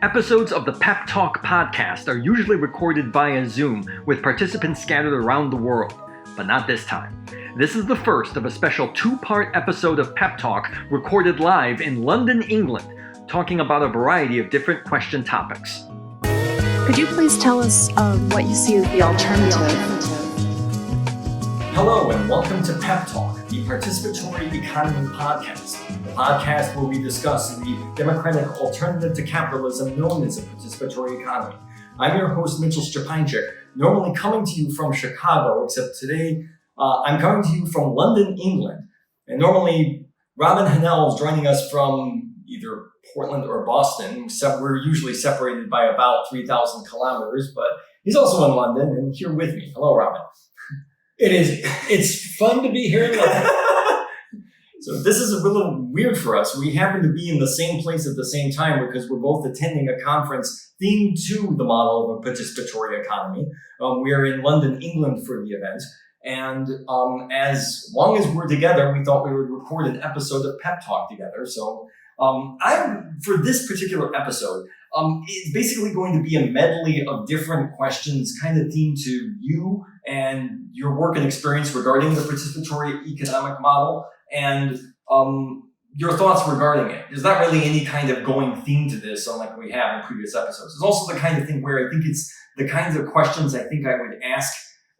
Episodes of the PEP Talk podcast are usually recorded via Zoom with participants scattered around the world, but not this time. This is the first of a special two-part episode of PEP Talk recorded live in London, England, talking about a variety of different question topics. Could you please tell us what you see as the alternative? Hello and welcome to PEP Talk, the Participatory Economy Podcast, the podcast where we discuss the democratic alternative to capitalism known as the participatory economy. I'm your host, Mitchell Szczepanczyk, normally coming to you from Chicago, except today I'm coming to you from London, England. And normally Robin Hahnel is joining us from either Portland or Boston. We're usually separated by about 3,000 kilometers, but he's also in London and here with me. Hello, Robin. It's fun to be here in London. So this is a little weird for us. We happen to be in the same place at the same time because we're both attending a conference themed to the model of a participatory economy. We're in London, England for the event. And as long as we're together, we thought we would record an episode of PEP Talk together. So for this particular episode, it's basically going to be a medley of different questions kind of themed to you and your work and experience regarding the participatory economic model and your thoughts regarding it. There's not really any kind of going theme to this, unlike we have in previous episodes. It's also the kind of thing where I think it's the kinds of questions I think I would ask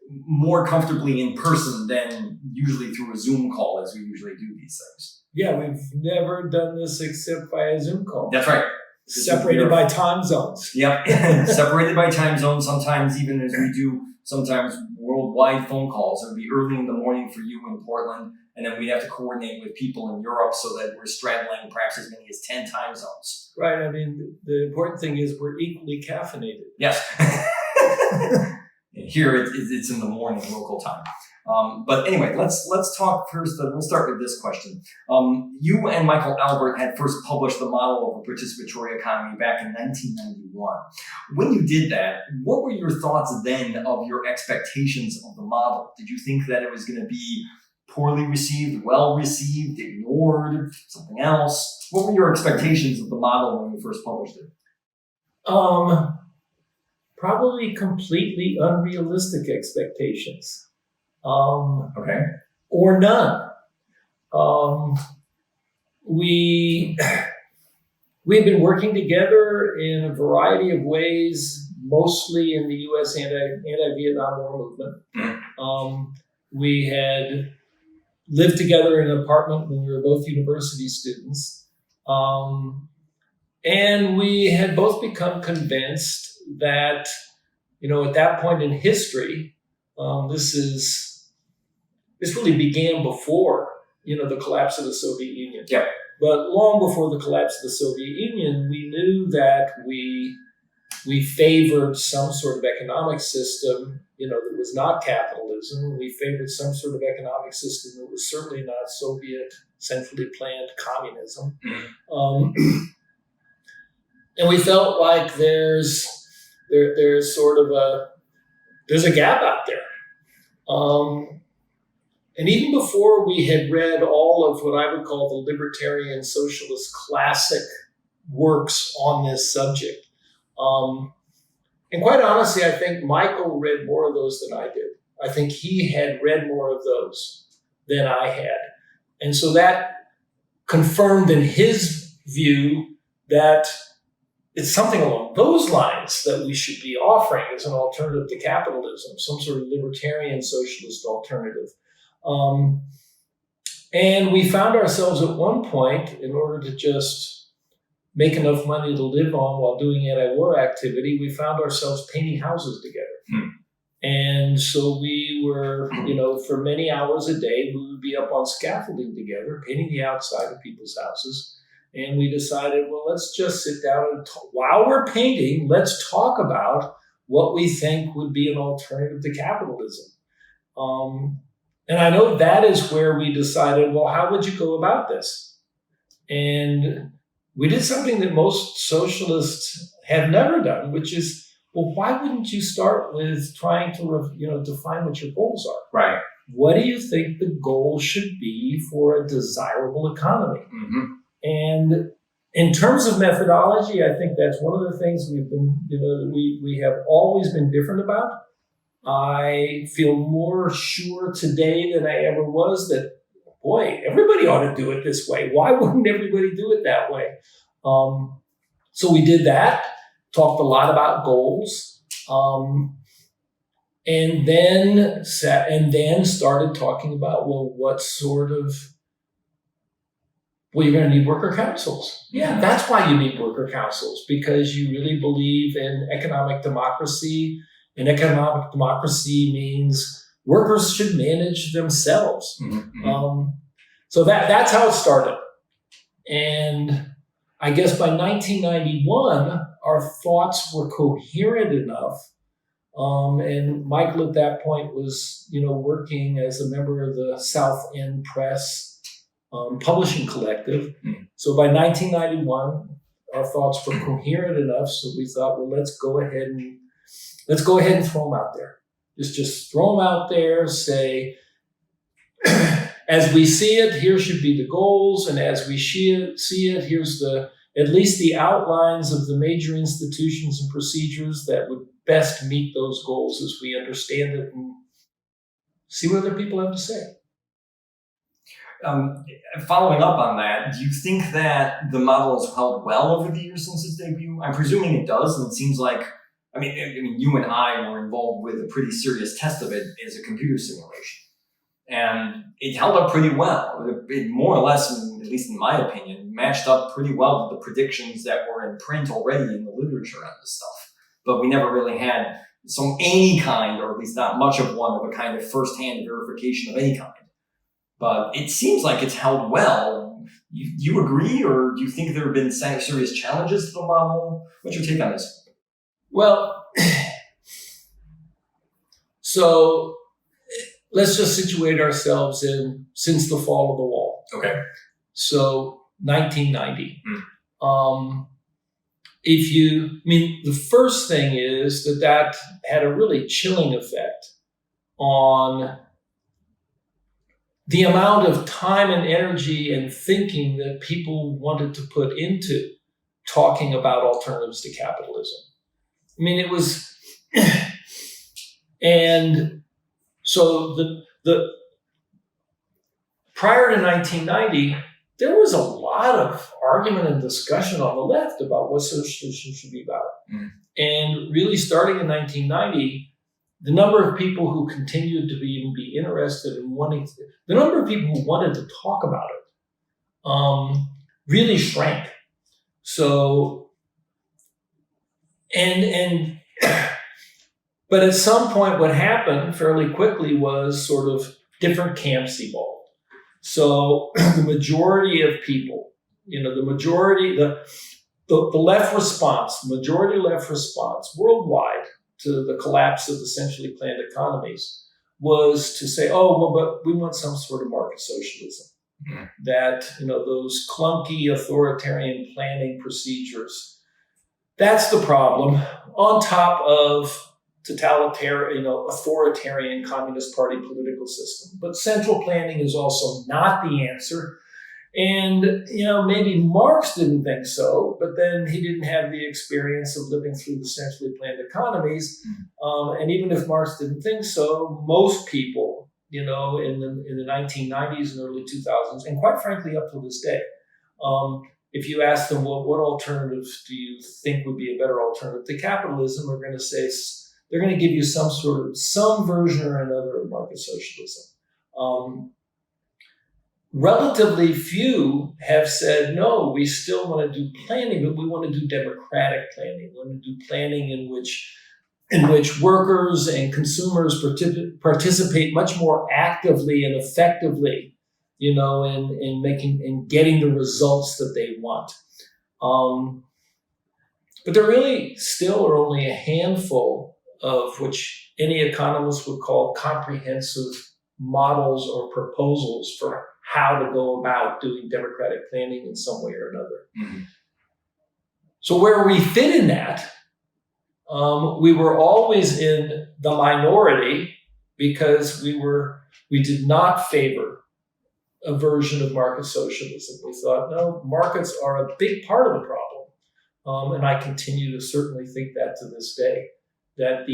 more comfortably in person than usually through a Zoom call as we usually do these things. Yeah, we've never done this except via Zoom call. That's right. Separated by time zones. Yep. Separated by time zones, sometimes even as we do sometimes worldwide phone calls. It would be early in the morning for you in Portland, and then we'd have to coordinate with people in Europe so that we're straddling perhaps as many as 10 time zones. Right. I mean, the important thing is we're equally caffeinated. Yes. Here it's in the morning local time. But anyway, let's talk first. We'll start with this question. You and Michael Albert had first published the model of a participatory economy back in 1991. When you did that, what were your thoughts then of your expectations of the model? Did you think that it was going to be poorly received, well received, ignored, something else? What were your expectations of the model when you first published it? Probably completely unrealistic expectations. Okay. Or none. We've been working together in a variety of ways, mostly in the U.S. anti-Vietnam War movement. We had lived together in an apartment when we were both university students. And we had both become convinced that, at that point in history, this really began before, the collapse of the Soviet Union. Yeah. But long before the collapse of the Soviet Union, we knew that we favored some sort of economic system, that was not capitalism. We favored some sort of economic system that was certainly not Soviet centrally planned communism. And we felt like there's sort of there's a gap out there. And even before we had read all of what I would call the libertarian socialist classic works on this subject, and quite honestly, I think Michael read more of those than I did. I think he had read more of those than I had. And so that confirmed in his view that it's something along those lines that we should be offering as an alternative to capitalism, some sort of libertarian socialist alternative. And we found ourselves at one point, in order to just make enough money to live on while doing anti-war activity, we found ourselves painting houses together. And so we were, for many hours a day, we would be up on scaffolding together, painting the outside of people's houses. And we decided, well, let's just sit down and while we're painting, let's talk about what we think would be an alternative to capitalism. And I know that is where we decided, well, how would you go about this? And we did something that most socialists have never done, which is, well, why wouldn't you start with trying to, define what your goals are? Right. What do you think the goal should be for a desirable economy? Mm-hmm. And In terms of methodology, I think that's one of the things we have always been different about. I feel more sure today than I ever was that, boy, everybody ought to do it this way. Why wouldn't everybody do it that way? So we did that, talked a lot about goals, and then started talking about, well, what sort of, well, you're going to need worker councils. Yeah, that's why you need worker councils, because you really believe in economic democracy. And economic democracy means workers should manage themselves. So that's how it started. And I guess by 1991, our thoughts were coherent enough. And Michael at that point was, working as a member of the South End Press publishing collective. So by 1991, our thoughts were coherent enough. So we thought, well, let's go ahead and throw them out there. Just throw them out there, say, as we see it, here should be the goals. And as we see it, here's at least the outlines of the major institutions and procedures that would best meet those goals as we understand it, and see what other people have to say. Following up on that, do you think that the model has held well over the years since its debut? I'm presuming it does, and it seems like, I mean, you and I were involved with a pretty serious test of it as a computer simulation. And it held up pretty well. It more or less, at least in my opinion, matched up pretty well with the predictions that were in print already in the literature on this stuff. But we never really had any kind, or at least not much of one, of a kind of first-hand verification of any kind. But it seems like it's held well. Do you agree, or do you think there have been serious challenges to the model? What's your take on this? Well, so let's just situate ourselves in since the fall of the wall. Okay. So 1990. The first thing is that had a really chilling effect on the amount of time and energy and thinking that people wanted to put into talking about alternatives to capitalism. I mean, it was, and so the prior to 1990, there was a lot of argument and discussion on the left about what socialism should be about. And really starting in 1990, the number of people who continued to be interested in the number of people who wanted to talk about it really shrank. So, but at some point what happened fairly quickly was sort of different camps evolved. So the majority of people, the left response, majority left response worldwide to the collapse of the centrally planned economies was to say, oh, well, but we want some sort of market socialism. That, those clunky authoritarian planning procedures, that's the problem, on top of totalitarian, authoritarian Communist Party political system. But central planning is also not the answer. And, maybe Marx didn't think so, but then he didn't have the experience of living through the centrally planned economies. And even if Marx didn't think so, most people, in the 1990s and early 2000s, and quite frankly, up to this day, if you ask them, well, what alternatives do you think would be a better alternative to capitalism, they're going to give you some version or another of market socialism. Relatively few have said, no, we still want to do planning, but we want to do democratic planning. We want to do planning in which workers and consumers participate much more actively and effectively, in getting the results that they want. But there really still are only a handful of which any economist would call comprehensive models or proposals for how to go about doing democratic planning in some way or another. So where we fit in that, we were always in the minority because we did not favor a version of market socialism. We thought, no, markets are a big part of the problem. And I continue to certainly think that to this day, that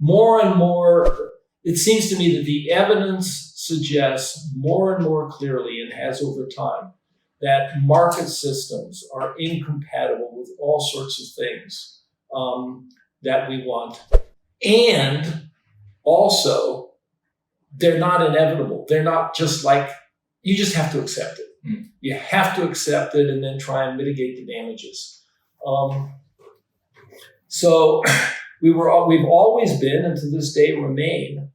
more and more, it seems to me that the evidence suggests more and more clearly, and has over time, that market systems are incompatible with all sorts of things that we want. And also, they're not inevitable. They're not just like, you just have to accept it. You have to accept it and then try and mitigate the damages. So we've always been, and to this day remain,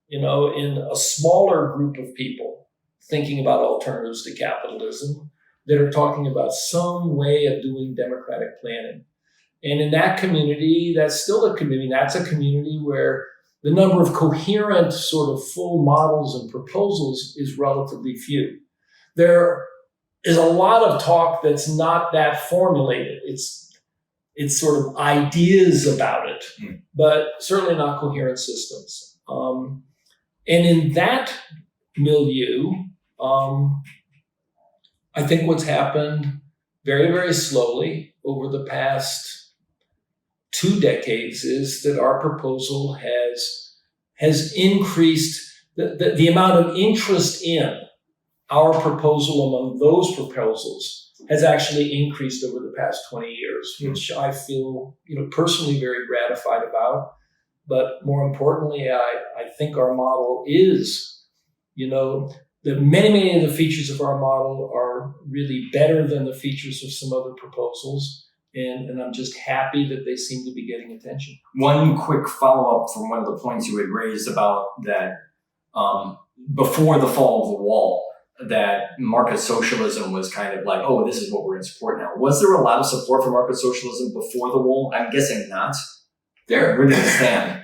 in a smaller group of people thinking about alternatives to capitalism that are talking about some way of doing democratic planning. And in that community, that's still a community. That's a community where the number of coherent sort of full models and proposals is relatively few. There is a lot of talk that's not that formulated. It's sort of ideas about it, but certainly not coherent systems. And in that milieu, I think what's happened very, very slowly over the past 2 decades is that our proposal has increased the amount of interest in our proposal among those proposals has actually increased over the past 20 years, which I feel, personally very gratified about. But more importantly, I think our model is, the many of the features of our model are really better than the features of some other proposals. And I'm just happy that they seem to be getting attention. One quick follow-up from one of the points you had raised about that before the fall of the wall, that market socialism was kind of like, oh, this is what we're in support now. Was there a lot of support for market socialism before the wall? I'm guessing not. Where did it stand?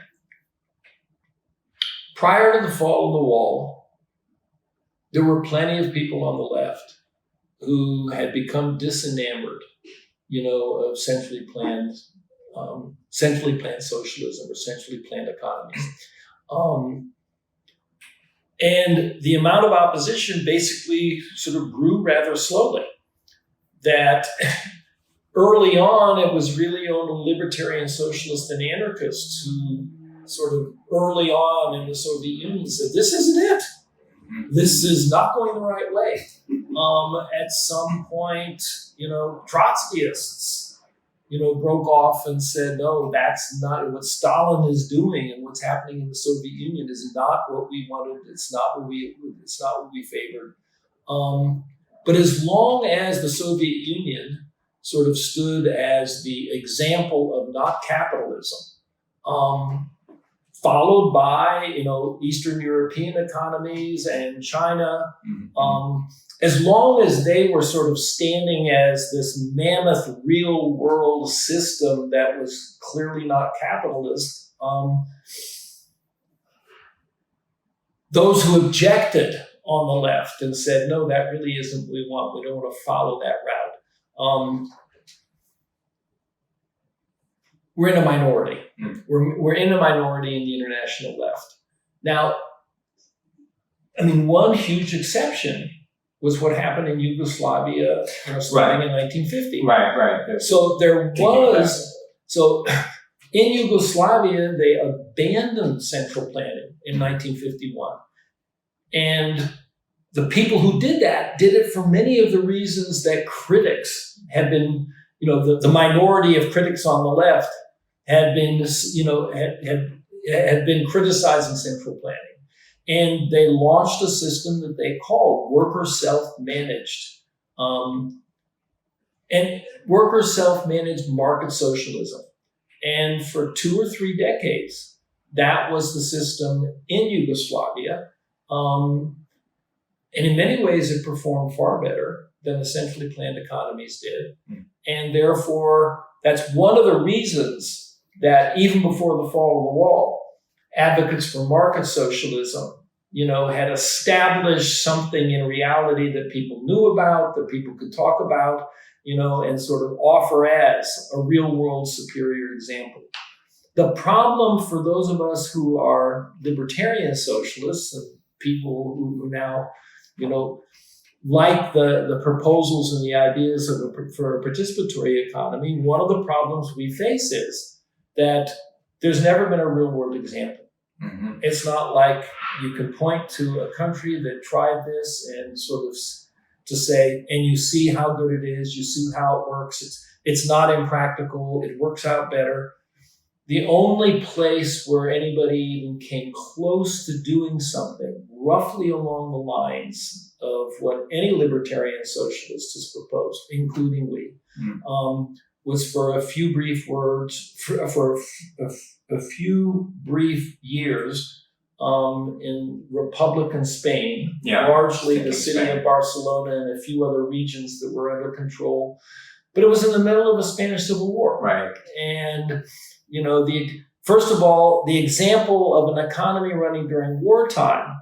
Prior to the fall of the wall, there were plenty of people on the left who had become disenamored, of centrally planned socialism or centrally planned economies. And the amount of opposition basically sort of grew rather slowly. That early on, it was really only libertarian socialists and anarchists who sort of early on in the Soviet Union said, this isn't it. This is not going the right way. At some point, Trotskyists, broke off and said, no, that's not what Stalin is doing, and what's happening in the Soviet Union is not what we wanted. It's not what we favored. But as long as the Soviet Union sort of stood as the example of not capitalism, followed by, Eastern European economies and China, as long as they were sort of standing as this mammoth real world system that was clearly not capitalist, those who objected on the left and said, no, that really isn't what we want. We don't want to follow that route. We're in a minority. We're in a minority in the international left. Now, one huge exception was what happened in Yugoslavia starting in 1950. Right. So in Yugoslavia, they abandoned central planning in 1951. And the people who did that did it for many of the reasons that critics have been, the minority of critics on the left had been, had been criticizing central planning. And they launched a system that they called worker self-managed. And worker self-managed market socialism. And for 2 or 3 decades, that was the system in Yugoslavia. And in many ways, it performed far better than the centrally planned economies did. And therefore, that's one of the reasons that even before the fall of the wall, advocates for market socialism, had established something in reality that people knew about, that people could talk about, and sort of offer as a real world superior example. The problem for those of us who are libertarian socialists and people who now like the proposals and the ideas for a participatory economy, one of the problems we face is that there's never been a real world example. Mm-hmm. It's not like you can point to a country that tried this and sort of to say, and you see how good it is, you see how it works. It's not impractical. It works out better. The only place where anybody even came close to doing something roughly along the lines of what any libertarian socialist has proposed, including we, was for a few brief words, for a few brief years in Republican Spain, largely the city of Barcelona and a few other regions that were under control. But it was in the middle of a Spanish Civil War. Right. And, first of all, the example of an economy running during wartime,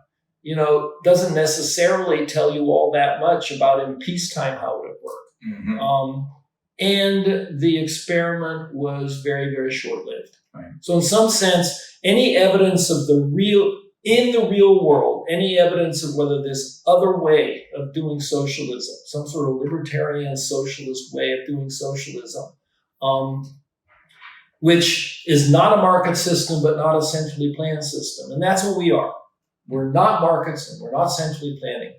doesn't necessarily tell you all that much about in peacetime how it would work. Mm-hmm. And the experiment was very, very short-lived. Right. So in some sense, any evidence of in the real world, any evidence of whether this other way of doing socialism, some sort of libertarian socialist way of doing socialism, which is not a market system, but not a centrally planned system. And that's what we are. We're not markets and we're not centrally planning.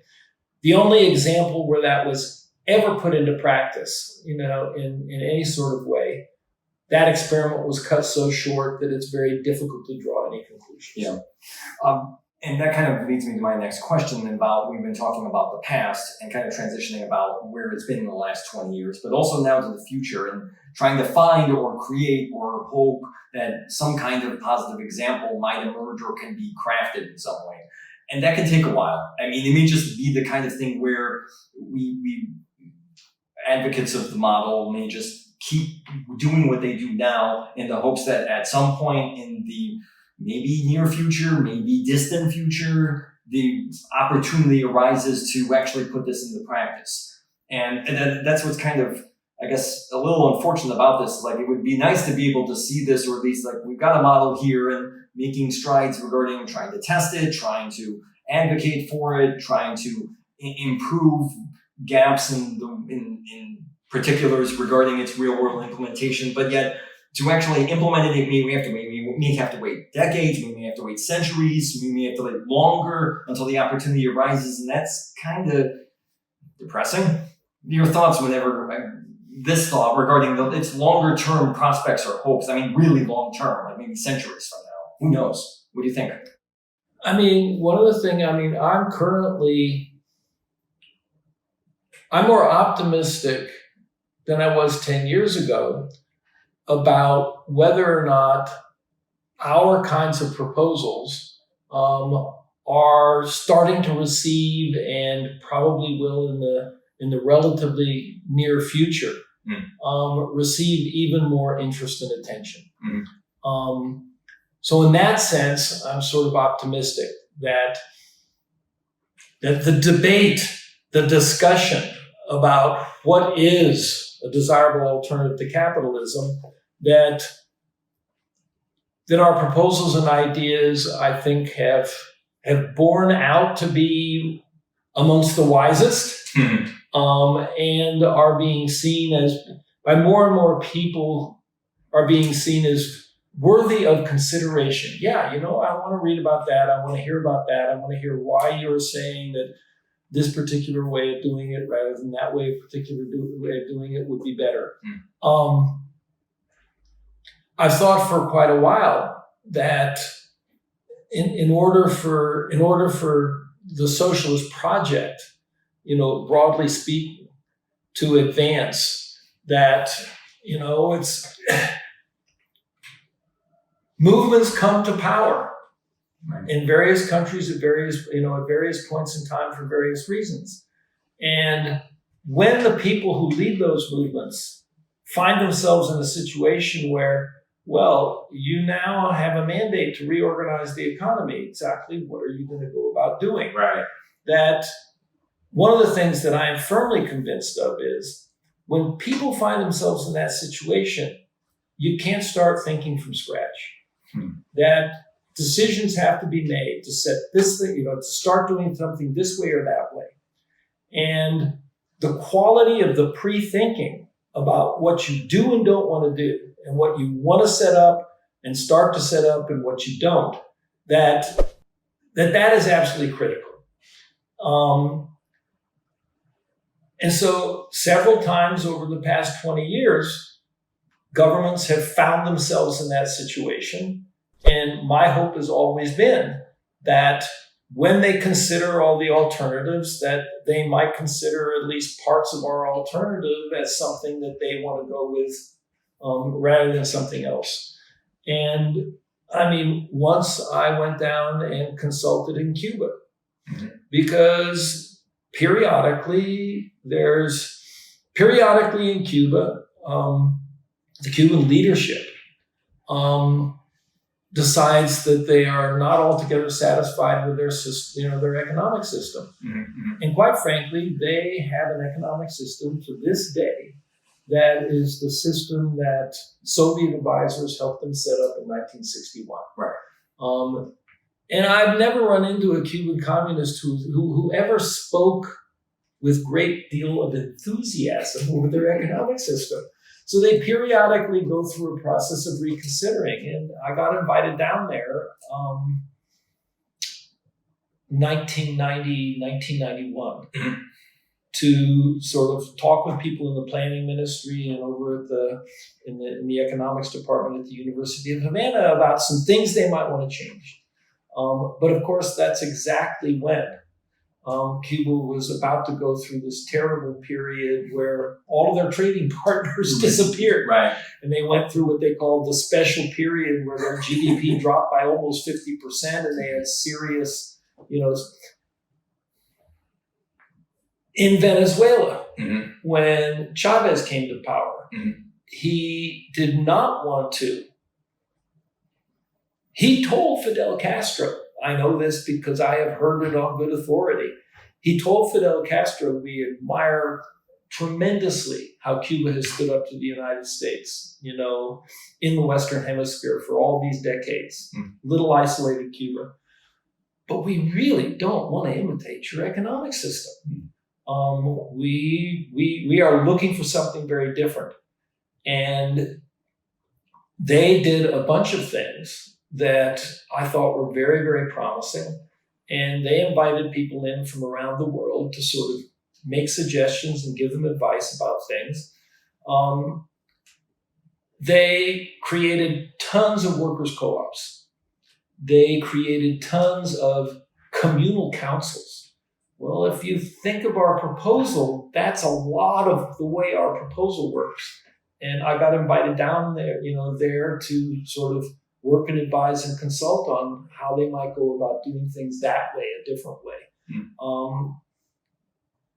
The only example where that was ever put into practice, in any sort of way, that experiment was cut so short that it's very difficult to draw any conclusions. Yeah. And that kind of leads me to my next question about, we've been talking about the past and kind of transitioning about where it's been in the last 20 years, but also now to the future and trying to find or create or hope that some kind of positive example might emerge or can be crafted in some way. And that can take a while. I mean, it may just be the kind of thing where we advocates of the model may just keep doing what they do now in the hopes that at some point in the maybe near future, maybe distant future, the opportunity arises to actually put this into practice. And that's what's kind of, I guess, a little unfortunate about this. Like, it would be nice to be able to see this, or at least like we've got a model here and making strides regarding trying to test it, trying to advocate for it, trying to improve gaps in particulars regarding its real world implementation. But yet, to actually implement it, we may have to wait decades, we may have to wait centuries, we may have to wait longer until the opportunity arises, and that's kind of depressing. Your thoughts whenever this thought regarding its longer term prospects or hopes? I mean, really long term, like maybe centuries from now. Who knows? What do you think? I mean, one of the things, I'm more optimistic than I was 10 years ago about whether or not our kinds of proposals are starting to receive, and probably will in the relatively near future, receive even more interest and attention. Mm-hmm. So in that sense, I'm sort of optimistic that the debate, the discussion about what is a desirable alternative to capitalism, that our proposals and ideas, I think, have borne out to be amongst the wisest, and are being seen as, by more and more people, are being seen as worthy of consideration. Yeah, I want to read about that. I want to hear about that. I want to hear why you're saying that this particular way of doing it rather than that way of doing it would be better. I've thought for quite a while that in order for the socialist project, broadly speaking, to advance, that it's movements come to power in various countries at various points in time for various reasons. And when the people who lead those movements find themselves in a situation where, well, you now have a mandate to reorganize the economy, exactly what are you going to go about doing? Right. That one of the things that I am firmly convinced of is, when people find themselves in that situation, you can't start thinking from scratch. That decisions have to be made to set this thing, to start doing something this way or that way. And the quality of the pre-thinking about what you do and don't want to do, and what you want to set up and start to set up and what you don't, that is absolutely critical. And so several times over the past 20 years, governments have found themselves in that situation. And my hope has always been that when they consider all the alternatives, that they might consider at least parts of our alternative as something that they want to go with rather than something else. And I mean, once I went down and consulted in Cuba, because periodically in Cuba, the Cuban leadership decides that they are not altogether satisfied with their system, their economic system. And quite frankly, they have an economic system to this day that is the system that Soviet advisors helped them set up in 1961. Right. And I've never run into a Cuban communist who ever spoke with great deal of enthusiasm over their economic system. So they periodically go through a process of reconsidering. And I got invited down there 1991 to sort of talk with people in the planning ministry and over at in the economics department at the University of Havana about some things they might want to change. But of course, that's exactly when Cuba was about to go through this terrible period where all of their trading partners disappeared. Right. And they went through what they called the special period where their GDP dropped by almost 50% and they had serious, in Venezuela, when Chavez came to power, he did not want to. He told Fidel Castro, I know this because I have heard it on good authority. He told Fidel Castro, we admire tremendously how Cuba has stood up to the United States, in the Western Hemisphere for all these decades. Little isolated Cuba. But we really don't want to imitate your economic system. We are looking for something very different. And they did a bunch of things that I thought were very, very promising. And they invited people in from around the world to sort of make suggestions and give them advice about things. They created tons of workers' co-ops. They created tons of communal councils. Well, if you think of our proposal, that's a lot of the way our proposal works. And I got invited down there, there to sort of work and advise and consult on how they might go about doing things that way, a different way.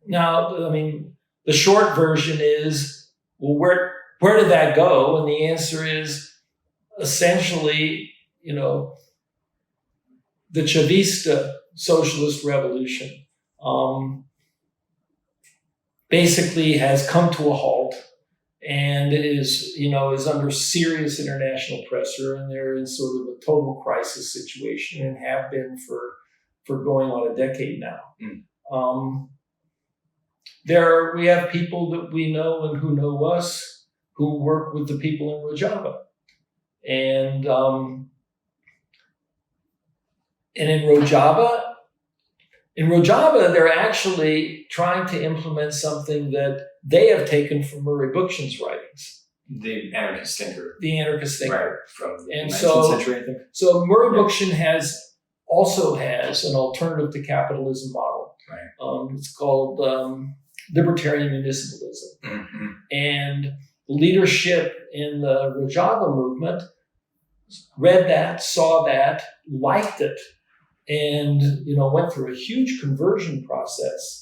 Now, I mean, the short version is, well, where did that go? And the answer is essentially, the Chavista socialist revolution basically has come to a halt and is under serious international pressure, and they're in sort of a total crisis situation and have been for going on a decade now. We have people that we know and who know us who work with the people in Rojava. And in Rojava, they're actually trying to implement something that they have taken from Murray Bookchin's writings. The anarchist thinker. Right, from the 19th century, I think. So Murray Bookchin also has an alternative to capitalism model. Right. It's called libertarian municipalism. And the leadership in the Rojava movement read that, saw that, liked it, and went through a huge conversion process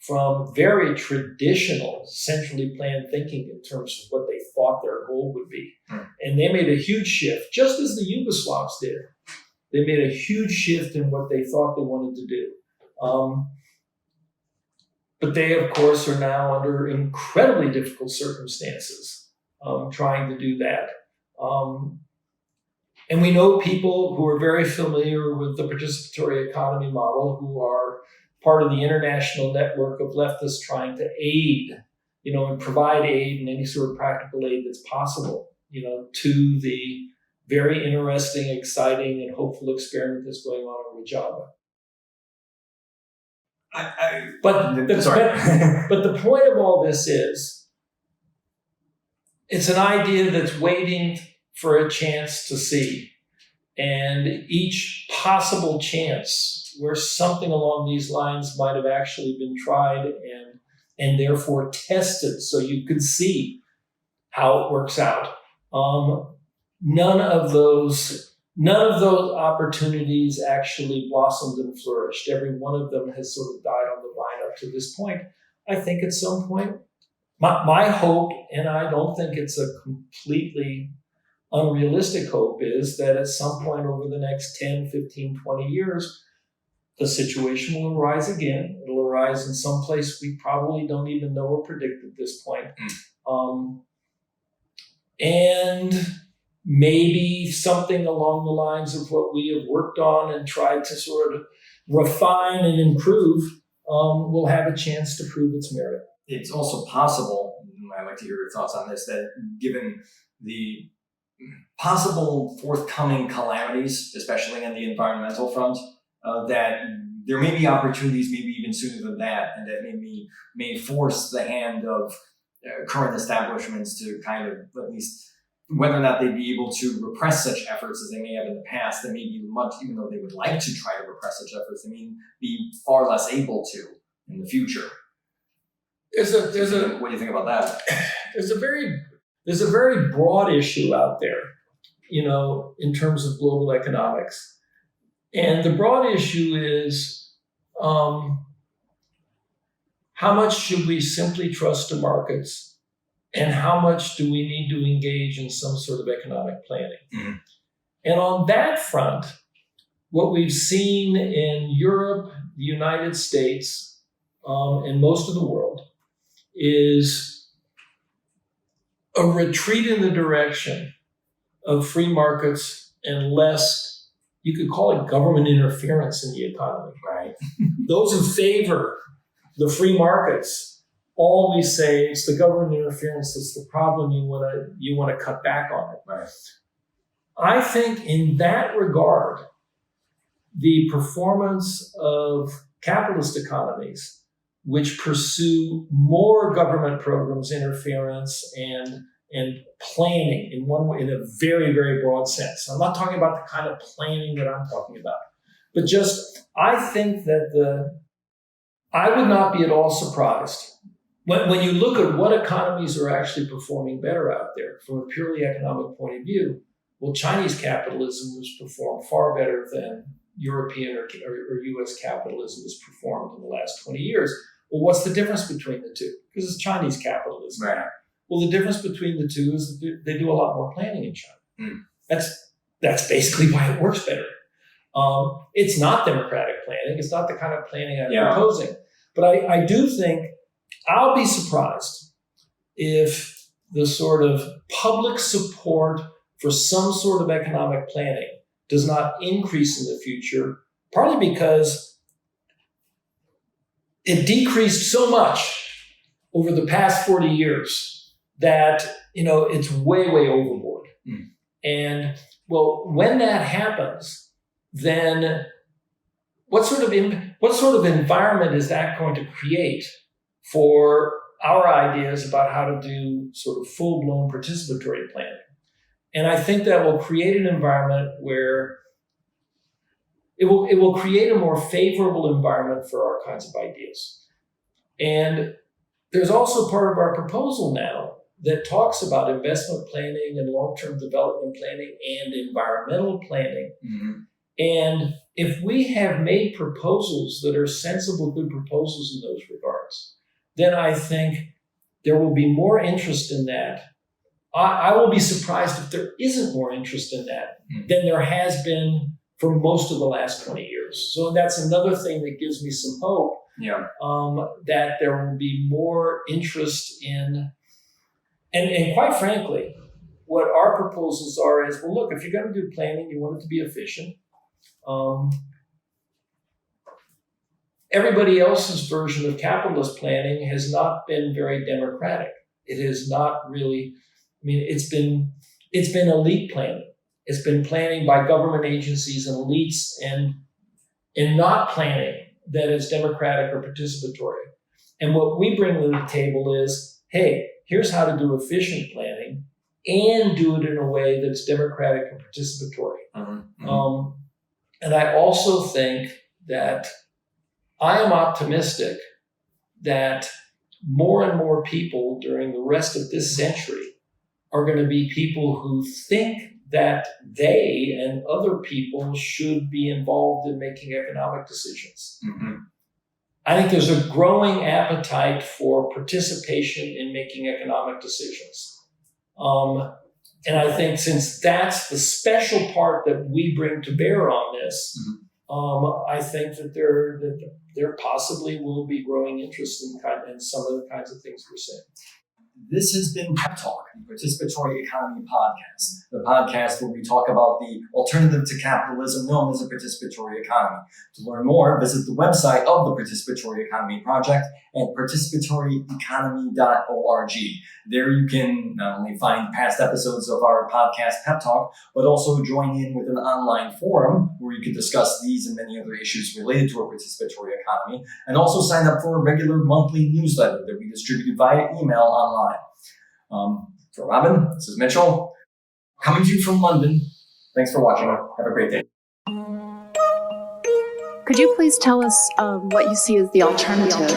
from very traditional, centrally planned thinking in terms of what they thought their goal would be. And they made a huge shift, just as the Yugoslavs did. They made a huge shift in what they thought they wanted to do. But they, of course, are now under incredibly difficult circumstances trying to do that. And we know people who are very familiar with the participatory economy model, who are part of the international network of leftists trying to aid, and provide aid and any sort of practical aid that's possible, to the very interesting, exciting, and hopeful experiment that's going on over Java. But the point of all this is, it's an idea that's waiting for a chance to see. And each possible chance where something along these lines might have actually been tried and therefore tested so you could see how it works out. None of those opportunities actually blossomed and flourished. Every one of them has sort of died on the vine up to this point. I think at some point, my hope, and I don't think it's a completely unrealistic hope, is that at some point over the next 10, 15, 20 years, the situation will arise again. It'll arise in some place we probably don't even know or predict at this point. And maybe something along the lines of what we have worked on and tried to sort of refine and improve will have a chance to prove its merit. It's also possible, I'd like to hear your thoughts on this, that given the possible forthcoming calamities, especially on the environmental front, that there may be opportunities, maybe even sooner than that, and that may force the hand of current establishments to kind of, at least, whether or not they'd be able to repress such efforts as they may have in the past, they may be much, even though they would like to try to repress such efforts, they may be far less able to in the future. What do you think about that? There's a very broad issue out there, in terms of global economics. And the broad issue is, how much should we simply trust the markets, and how much do we need to engage in some sort of economic planning? Mm-hmm. And on that front, what we've seen in Europe, the United States, and most of the world is a retreat in the direction of free markets and less, you could call it government interference in the economy. Right. Those who favor the free markets always say it's the government interference that's the problem, you want to cut back on it. Right. I think in that regard, the performance of capitalist economies, which pursue more government programs, interference, and planning in one way, in a very, very broad sense. I'm not talking about the kind of planning that I'm talking about, but just, I think that I would not be at all surprised when you look at what economies are actually performing better out there from a purely economic point of view. Well, Chinese capitalism has performed far better than European or US capitalism has performed in the last 20 years. Well, what's the difference between the two? Because it's Chinese capitalism. Right. Well, the difference between the two is that they do a lot more planning in China. That's basically why it works better. It's not democratic planning. It's not the kind of planning I'm proposing. But I do think I'll be surprised if the sort of public support for some sort of economic planning does not increase in the future, partly because it decreased so much over the past 40 years that, it's way, way overboard. And, well, when that happens, then what sort of environment is that going to create for our ideas about how to do sort of full-blown participatory planning? And I think that will create an environment where it will create a more favorable environment for our kinds of ideas. And there's also part of our proposal now that talks about investment planning and long-term development planning and environmental planning. Mm-hmm. And if we have made proposals that are sensible, good proposals in those regards, then I think there will be more interest in that. I will be surprised if there isn't more interest in that than there has been for most of the last 20 years. So that's another thing that gives me some hope that there will be more interest in, and quite frankly, what our proposals are is, well, look, if you're going to do planning, you want it to be efficient. Everybody else's version of capitalist planning has not been very democratic. It has not really, it's been elite planning. It's been planning by government agencies and elites and not planning that is democratic or participatory. And what we bring to the table is, hey, here's how to do efficient planning and do it in a way that's democratic and participatory. Mm-hmm. And I also think that I am optimistic that more and more people during the rest of this century are going to be people who think that they and other people should be involved in making economic decisions. Mm-hmm. I think there's a growing appetite for participation in making economic decisions. And I think since that's the special part that we bring to bear on this, mm-hmm. I think that there possibly will be growing interest in some of the kinds of things we're saying. This has been PEP Talk, the Participatory Economy Podcast, the podcast where we talk about the alternative to capitalism known as a participatory economy. To learn more, visit the website of the Participatory Economy Project at participatory.economy.org. There you can not only find past episodes of our podcast PEP Talk, but also join in with an online forum where you can discuss these and many other issues related to a participatory economy, and also sign up for a regular monthly newsletter that we distribute via email online. For Robin, this is Mitchell, coming to you from London. Thanks for watching. Have a great day. Could you please tell us what you see as the alternative?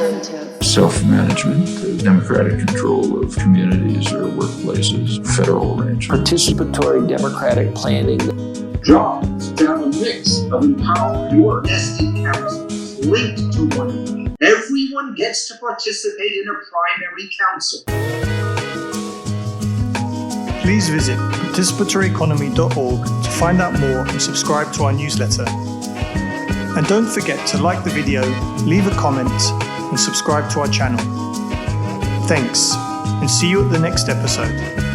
Self-management, democratic control of communities or workplaces, federal arrangement. Participatory democratic planning. Jobs to have a mix of empowered work, vested councils linked to one another. Everyone gets to participate in a primary council. Please visit participatory.economy.org to find out more and subscribe to our newsletter. And don't forget to like the video, leave a comment, and subscribe to our channel. Thanks, and see you at the next episode.